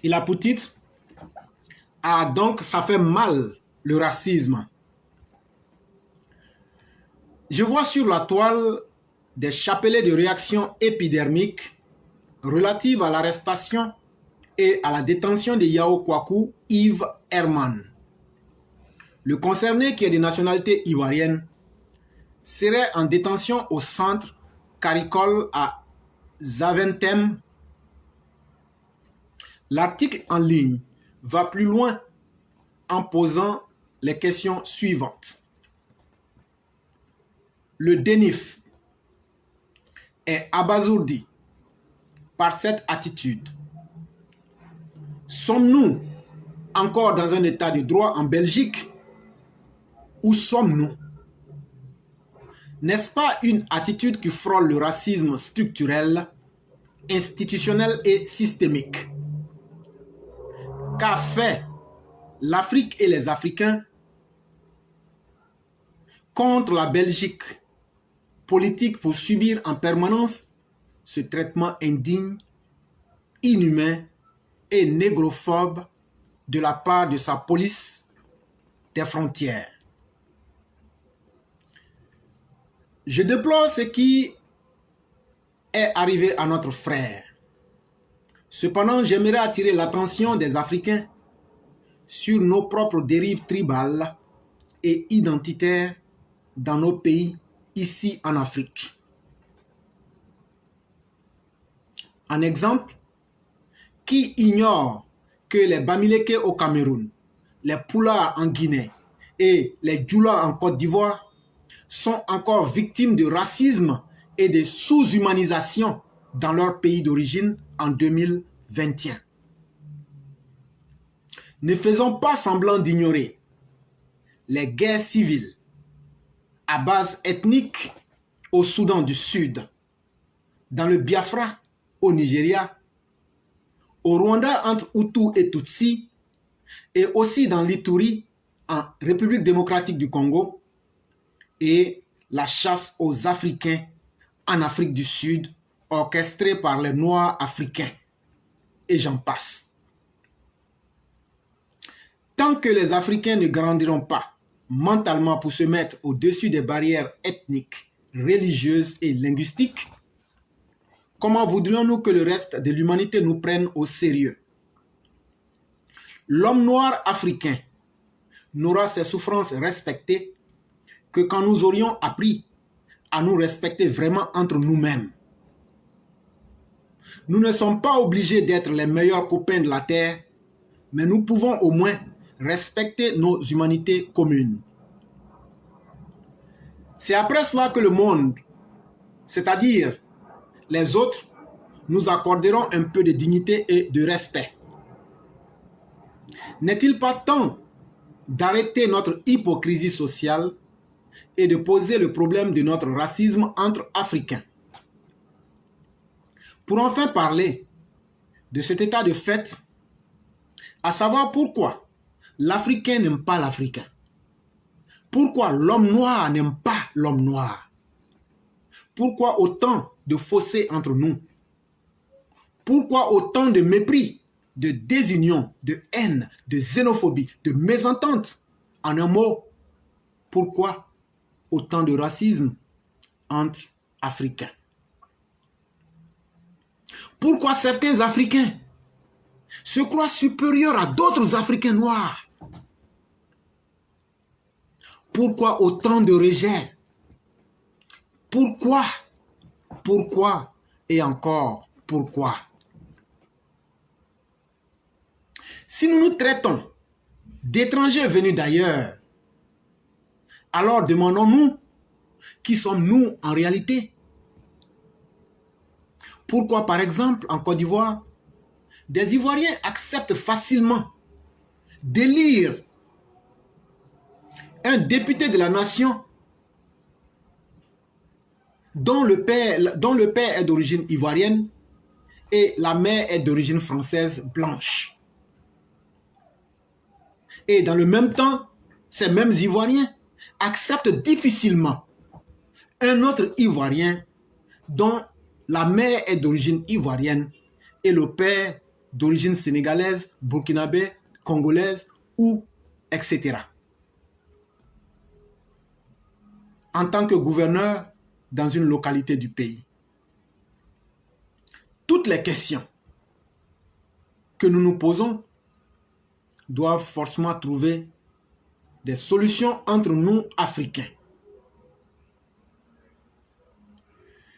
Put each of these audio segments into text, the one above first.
Il a pour titre « Ah, donc ça fait mal, le racisme ». Je vois sur la toile des chapelets de réactions épidermiques relatives à l'arrestation et à la détention de Yao Kouakou Yves Herman. Le concerné, qui est de nationalité ivoirienne, serait en détention au centre Caricol à Zaventem. L'article en ligne va plus loin en posant les questions suivantes. Le DENIF est abasourdi par cette attitude. Sommes-nous encore dans un état de droit en Belgique? Où sommes-nous? N'est-ce pas une attitude qui frôle le racisme structurel, institutionnel et systémique? Qu'a fait l'Afrique et les Africains contre la Belgique politique pour subir en permanence ce traitement indigne, inhumain et négrophobe de la part de sa police des frontières? Je déplore ce qui est arrivé à notre frère. Cependant, j'aimerais attirer l'attention des Africains sur nos propres dérives tribales et identitaires dans nos pays, ici en Afrique. En exemple, qui ignore que les Bamileke au Cameroun, les Pula en Guinée et les Djoula en Côte d'Ivoire sont encore victimes de racisme et de sous-humanisation dans leur pays d'origine en 2021. Ne faisons pas semblant d'ignorer les guerres civiles à base ethnique au Soudan du Sud, dans le Biafra au Nigeria, au Rwanda entre Hutus et Tutsis, et aussi dans l'Ituri en République démocratique du Congo, et la chasse aux Africains en Afrique du Sud, orchestrée par les Noirs africains, et j'en passe. Tant que les Africains ne grandiront pas mentalement pour se mettre au-dessus des barrières ethniques, religieuses et linguistiques, comment voudrions-nous que le reste de l'humanité nous prenne au sérieux? L'homme noir africain n'aura ses souffrances respectées que quand nous aurions appris à nous respecter vraiment entre nous-mêmes. Nous ne sommes pas obligés d'être les meilleurs copains de la Terre, mais nous pouvons au moins respecter nos humanités communes. C'est après cela que le monde, c'est-à-dire les autres, nous accorderont un peu de dignité et de respect. N'est-il pas temps d'arrêter notre hypocrisie sociale et de poser le problème de notre racisme entre Africains? Pour enfin parler de cet état de fait, à savoir pourquoi l'Africain n'aime pas l'Africain, pourquoi l'homme noir n'aime pas l'homme noir, pourquoi autant de fossés entre nous, pourquoi autant de mépris, de désunion, de haine, de xénophobie, de mésentente. En un mot, pourquoi autant de racisme entre Africains? Pourquoi certains Africains se croient supérieurs à d'autres Africains noirs? Pourquoi autant de rejet? Pourquoi? Pourquoi? Et encore, pourquoi? Si nous nous traitons d'étrangers venus d'ailleurs, alors demandons-nous qui sommes-nous en réalité? Pourquoi, par exemple, en Côte d'Ivoire, des Ivoiriens acceptent facilement d'élire un député de la nation dont le père est d'origine ivoirienne et la mère est d'origine française blanche? Et dans le même temps, ces mêmes Ivoiriens acceptent difficilement un autre Ivoirien dont la mère est d'origine ivoirienne et le père d'origine sénégalaise, burkinabé, congolaise ou etc. En tant que gouverneur dans une localité du pays. Toutes les questions que nous nous posons doivent forcément trouver des solutions entre nous, Africains.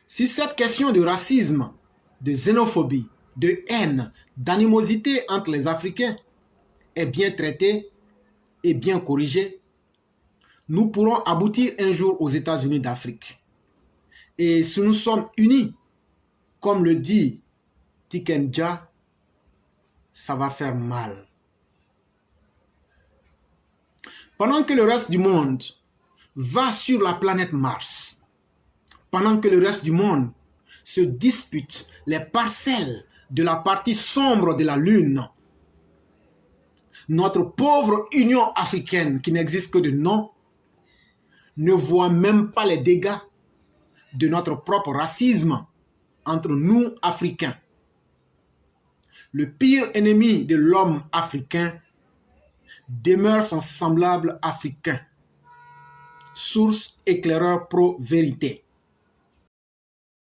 Si cette question de racisme, de xénophobie, de haine, d'animosité entre les Africains est bien traitée et bien corrigée, nous pourrons aboutir un jour aux États-Unis d'Afrique. Et si nous sommes unis, comme le dit Tikenja, ça va faire mal. Pendant que le reste du monde va sur la planète Mars, pendant que le reste du monde se dispute les parcelles de la partie sombre de la Lune, notre pauvre Union africaine, qui n'existe que de nom, ne voit même pas les dégâts de notre propre racisme entre nous, Africains. Le pire ennemi de l'homme africain demeure son semblable africain. Source éclaireur pro-vérité.